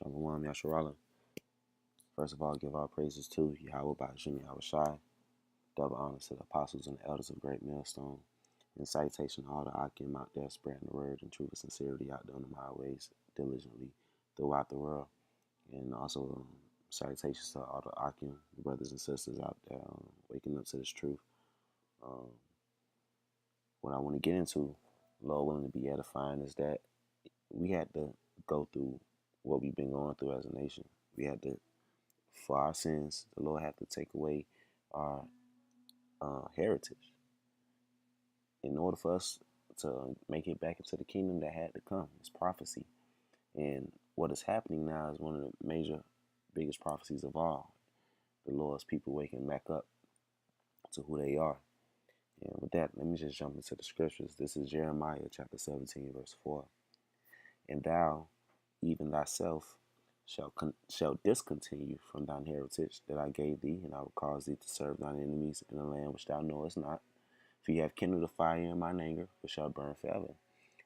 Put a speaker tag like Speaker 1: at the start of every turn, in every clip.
Speaker 1: Shalom, Yasharala. First of all, give our praises to Yahweh Ba'ashim Yahweh Shai. Double honors to the apostles and the elders of Great Millstone. And salutation to all the Akim out there spreading the word and truth and sincerity out there on the highways diligently throughout the world. And also salutations to all the Akim brothers and sisters out there waking up to this truth. Um, what I want to get into, Lord willing to be edifying, is that we had to go through what we've been going through as a nation. We had to, for our sins, the Lord had to take away our heritage in order for us to make it back into the kingdom that had to come. It's prophecy. And what is happening now is one of the biggest prophecies of all. The Lord's people waking back up to who they are. And with that, let me just jump into the scriptures. This is Jeremiah chapter 17, verse 4. And thou, even thyself, shall discontinue from thine heritage that I gave thee, and I will cause thee to serve thine enemies in a land which thou knowest not. For you have kindled a fire in mine anger, which shall burn forever.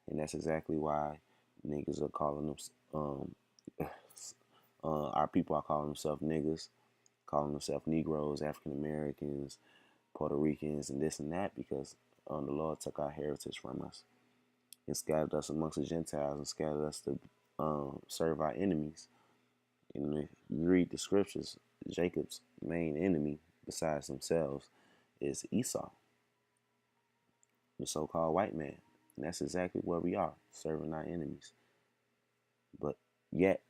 Speaker 1: And that's exactly why niggas are calling them, our people are calling themselves niggas, calling themselves Negroes, African Americans, Puerto Ricans, and this and that, because the Lord took our heritage from us and scattered us amongst the Gentiles and scattered us to serve our enemies. And if you read the scriptures, Jacob's main enemy, besides themselves, is Esau, the so-called white man. And that's exactly where we are, serving our enemies. But yet,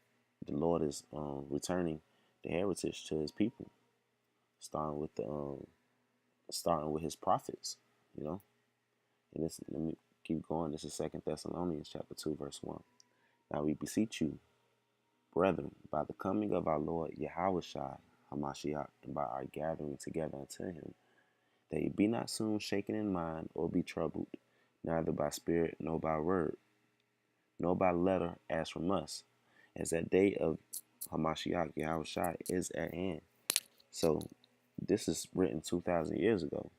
Speaker 1: the Lord is returning the heritage to his people, starting with his prophets, you know. And this, let me keep going. This is 2 Thessalonians chapter 2, verse 1. Now we beseech you, brethren, by the coming of our Lord Yahushua Hamashiach, and by our gathering together unto him, that ye be not soon shaken in mind or be troubled, neither by spirit nor by word, nor by letter as from us, as that day of Hamashiach Yahushua is at hand. So this is written 2,000 years ago,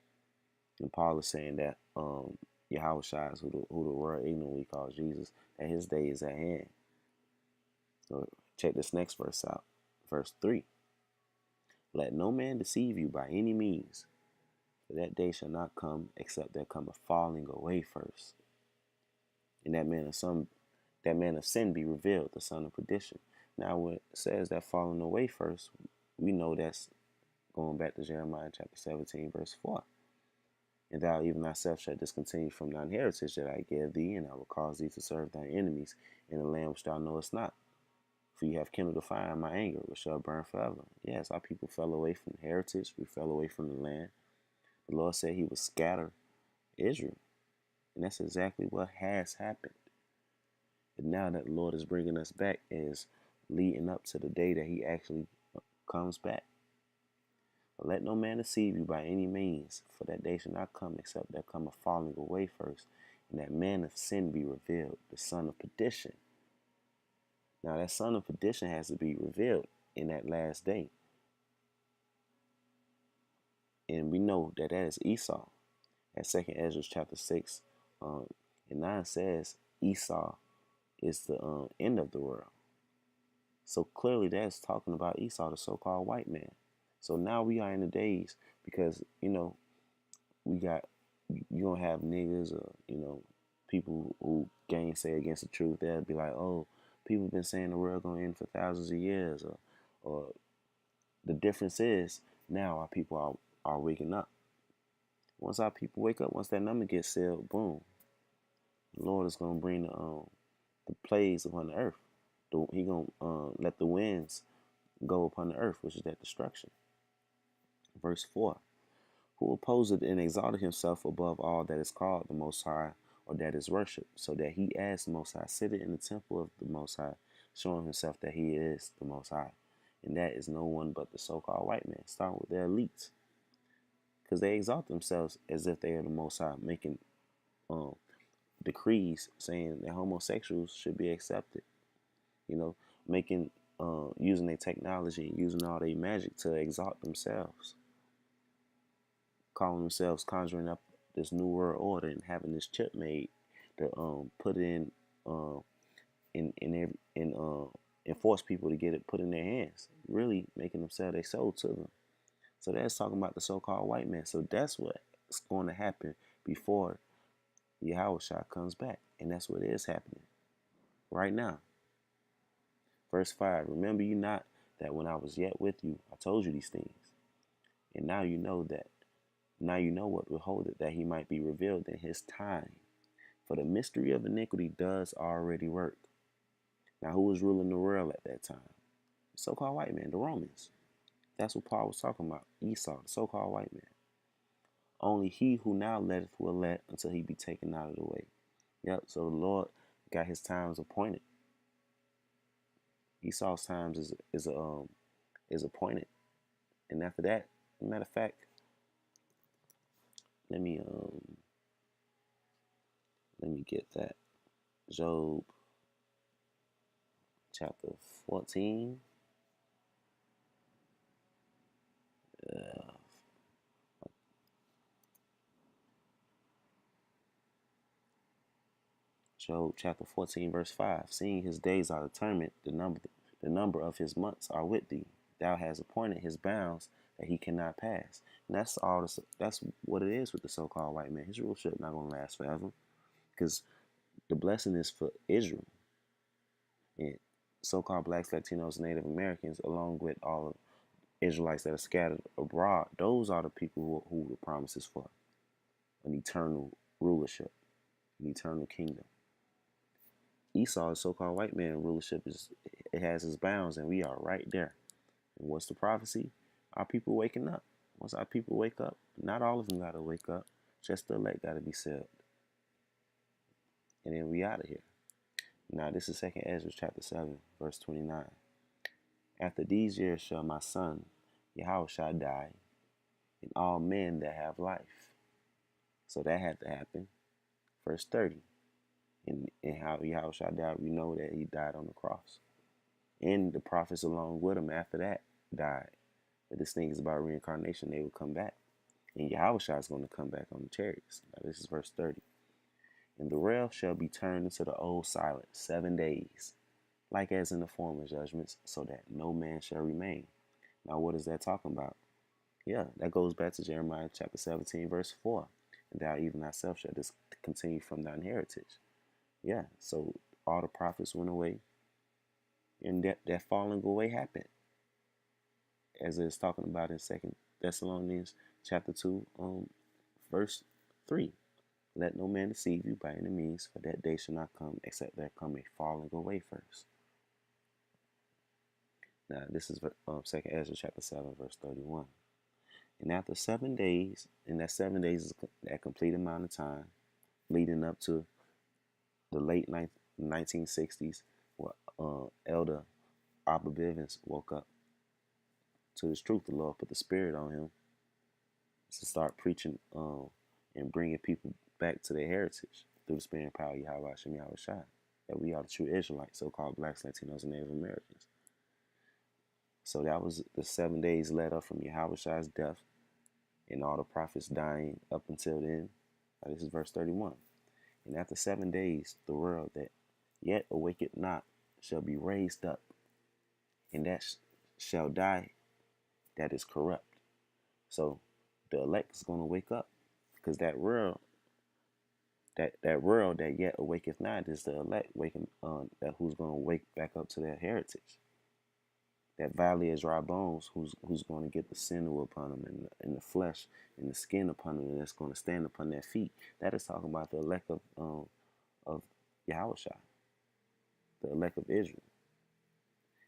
Speaker 1: and Paul is saying that Yahushua is who the world ignorantly calls Jesus, that his day is at hand. So check this next verse out, verse 3. Let no man deceive you by any means, for that day shall not come except there come a falling away first, and that man of sin be revealed, the son of perdition. Now when it says that falling away first, we know that's going back to Jeremiah chapter 17, verse 4. And thou even thyself shalt discontinue from thine heritage that I gave thee, and I will cause thee to serve thine enemies in a land which thou knowest not. For you have kindled a fire in my anger, which shall burn forever. Yes, our people fell away from heritage. We fell away from the land. The Lord said he would scatter Israel. And that's exactly what has happened. And now that the Lord is bringing us back, is leading up to the day that he actually comes back. But let no man deceive you by any means, for that day shall not come except there come a falling away first, and that man of sin be revealed, the son of perdition. Now that son of perdition has to be revealed in that last day. And we know that is Esau. At 2nd Ezra chapter 6 and 9 says Esau is the end of the world. So clearly that's talking about Esau, the so-called white man. So now we are in the days, because, you know, you're going to have niggas or, you know, people who gainsay against the truth. They'll be like, oh, people have been saying the world going to end for thousands of years. Or the difference is now our people are waking up. Once our people wake up, once that number gets sealed, boom, the Lord is going to bring the plagues upon the earth. He going to let the winds go upon the earth, which is that destruction. Verse 4. Who opposed and exalted himself above all that is called the Most High, or that is worshipped, so that he as the Most High sitteth in the temple of the Most High, showing himself that he is the Most High. And that is no one but the so-called white man, starting with their elites. Because they exalt themselves as if they are the Most High, making decrees saying that homosexuals should be accepted. You know, making using their technology and using all their magic to exalt themselves, calling themselves conjuring up this new world order and having this chip made to put it in and force people to get it put in their hands, really making them sell their soul to them. So that's talking about the so-called white man. So that's what's going to happen before Yahushua comes back. And that's what is happening right now. Verse 5, remember you not that when I was yet with you, I told you these things. And now you know what withholdeth, that he might be revealed in his time. For the mystery of iniquity does already work. Now, who was ruling the world at that time? The so-called white man, the Romans. That's what Paul was talking about. Esau, the so-called white man. Only he who now letteth will let until he be taken out of the way. Yep, so the Lord got his times appointed. Esau's times is appointed. And after that, matter of fact, let me get that. Job chapter 14. Job chapter 14, verse 5. Seeing his days are determined, the number of his months are with thee. Thou hast appointed his bounds that he cannot pass. And that's that's what it is with the so-called white man. His rulership not going to last forever, because the blessing is for Israel and so-called blacks, Latinos, Native Americans, along with all of Israelites that are scattered abroad. Those are the people who the promise is for an eternal rulership, an eternal kingdom. Esau, the so-called white man rulership, it has its bounds, and we are right there. And what's the prophecy? Our people waking up. Once our people wake up, not all of them got to wake up. Just the elect got to be sealed. And then we out of here. Now, this is 2nd Ezra chapter 7, verse 29. After these years shall my son, Yahushua, die, and all men that have life. So that had to happen. Verse 30. And how Yahushua died, we know that he died on the cross. And the prophets along with him after that died. But this thing is about reincarnation. They will come back. And Yahushua is going to come back on the chariots. Now this is verse 30. And the rail shall be turned into the old silence 7 days, like as in the former judgments, so that no man shall remain. Now what is that talking about? Yeah, that goes back to Jeremiah chapter 17, verse 4. And thou even thyself shalt discontinue from thine heritage. Yeah, so all the prophets went away, and that falling away happened, as it's talking about in 2 Thessalonians chapter 2, verse 3. Let no man deceive you by any means, for that day shall not come, except there come a falling away first. Now, this is 2nd Ezra chapter 7, verse 31. And after 7 days, and that 7 days is that complete amount of time leading up to the late 1960s, where Elder Abba Bivens woke up to his truth. The Lord put the spirit on him to start preaching and bringing people back to their heritage through the spirit and power of Yahweh Hashem Yahweh Shai. That we are the true Israelites, so-called blacks, Latinos, and Native Americans. So that was the 7 days led up from Yahweh Shai's death and all the prophets dying up until then. This is verse 31. And after 7 days, the world that yet awaketh not shall be raised up, and that shall die that is corrupt. So the elect is going to wake up, because that world that yet awaketh not is the elect waking that who's going to wake back up to their heritage. That valley of dry bones, who's going to get the sinew upon them and the flesh and the skin upon them, and that's going to stand upon their feet. That is talking about the elect of Yahushua, the elect of Israel.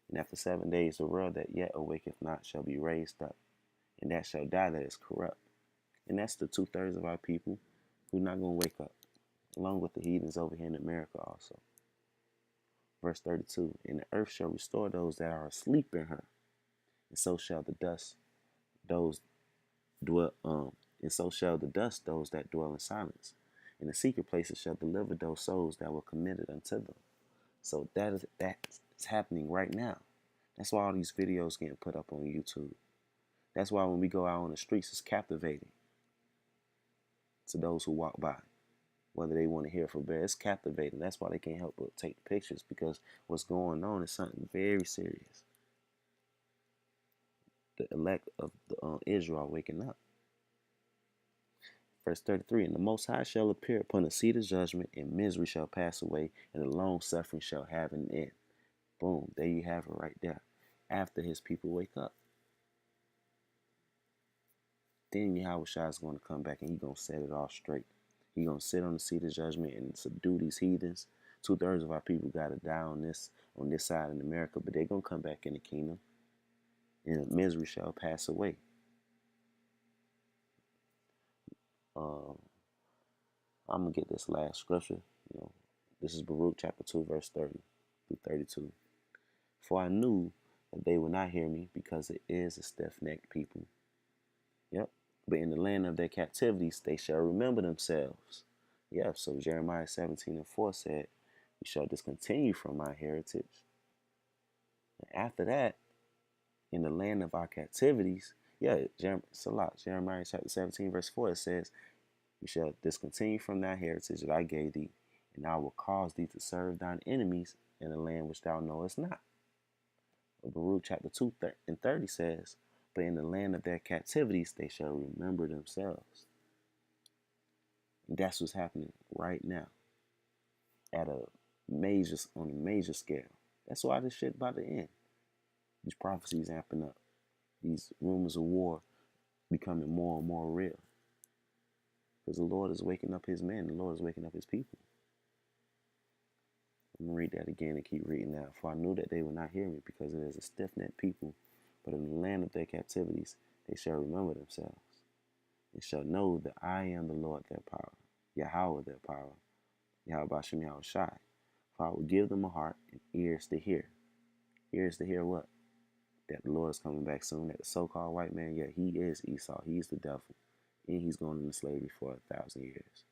Speaker 1: And after 7 days, the world that yet awaketh not shall be raised up, and that shall die that is corrupt. And that's the 2/3 of our people who not going to wake up, along with the heathens over here in America also. Verse 32, and the earth shall restore those that are asleep in her, and so shall the dust those dwell and so shall the dust those that dwell in silence. And the secret places shall deliver those souls that were committed unto them. So that's happening right now. That's why all these videos getting put up on YouTube. That's why when we go out on the streets, it's captivating to those who walk by. whether they want to hear it for bear. It's captivating. That's why they can't help but take pictures, because what's going on is something very serious. The elect of Israel are waking up. Verse 33, and the Most High shall appear upon the seat of judgment, and misery shall pass away, and the long suffering shall have an end. Boom, there you have it right there. After his people wake up, then Yahushua is going to come back and he's going to set it all straight. He's going to sit on the seat of judgment and subdue these heathens. 2/3 of our people got to die on this side in America, but they're going to come back in the kingdom, and misery shall pass away. I'm going to get this last scripture. This is Baruch chapter 2, verse 30 through 32. For I knew that they would not hear me, because it is a stiff-necked people. Yep. But in the land of their captivities, they shall remember themselves. Yeah, so Jeremiah 17:4 said, we shall discontinue from our heritage. And after that, in the land of our captivities, Jeremiah chapter 17, verse 4, it says, we shall discontinue from thy heritage that I gave thee, and I will cause thee to serve thine enemies in a land which thou knowest not. Baruch chapter 2 and 30 says, but in the land of their captivities they shall remember themselves. And that's what's happening right now on a major scale. That's why this shit about to end. These prophecies amping up. These rumors of war becoming more and more real. Because the Lord is waking up his men. The Lord is waking up his people. I'm going to read that again and keep reading that. For I knew that they would not hear me, because it is a stiff-necked people. But in the land of their captivities, they shall remember themselves, and shall know that I am the Lord their power, Yahweh their power, Yahweh Bashem Yahushai. For I will give them a heart and ears to hear. Ears to hear what? That the Lord is coming back soon. That the so-called white man, he is Esau. He's the devil. And he's going into slavery for 1,000 years.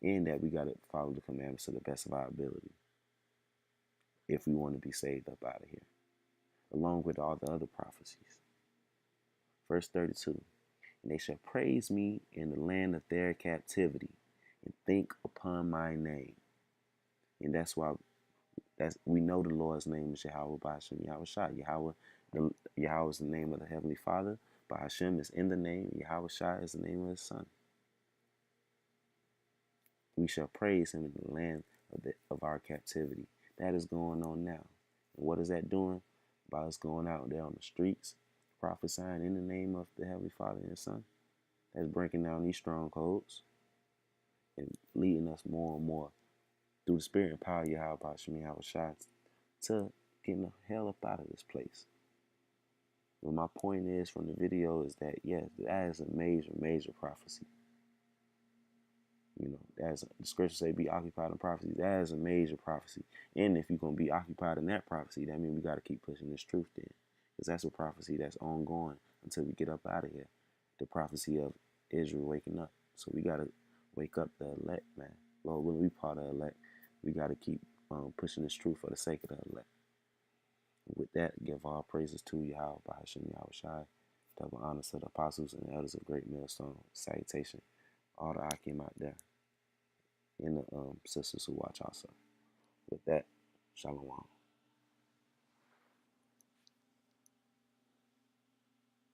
Speaker 1: And that we got to follow the commandments to the best of our ability, if we want to be saved up out of here, along with all the other prophecies. Verse 32, and they shall praise me in the land of their captivity, and think upon my name. And that's why we know the Lord's name is Yahweh Ba'ashem Yahushua. Yahweh is the name of the Heavenly Father. Ba'ashem is in the name. Yahushua is the name of his Son. We shall praise him in the land of our captivity. That is going on now. And what is that doing? By us going out there on the streets, prophesying in the name of the Heavenly Father and his Son. That's breaking down these strongholds and leading us more and more through the Spirit and power of Yahweh Ba'ashem Yahushua to getting the hell up out of this place. But my point is from the video is that, yes, that is a major, major prophecy. As the scriptures say, be occupied in prophecy. That is a major prophecy. And if you're going to be occupied in that prophecy, that means we got to keep pushing this truth then. Because that's a prophecy that's ongoing until we get up out of here. The prophecy of Israel waking up. So we got to wake up the elect, man. Lord willing, we part of the elect. We got to keep pushing this truth for the sake of the elect. With that, give all praises to Yahweh Ba'ashem Yahushai. Double honors to the apostles and the elders of Great Millstone. Salutation. All the Akim out there. And the sisters who watch also. With that, Shalom.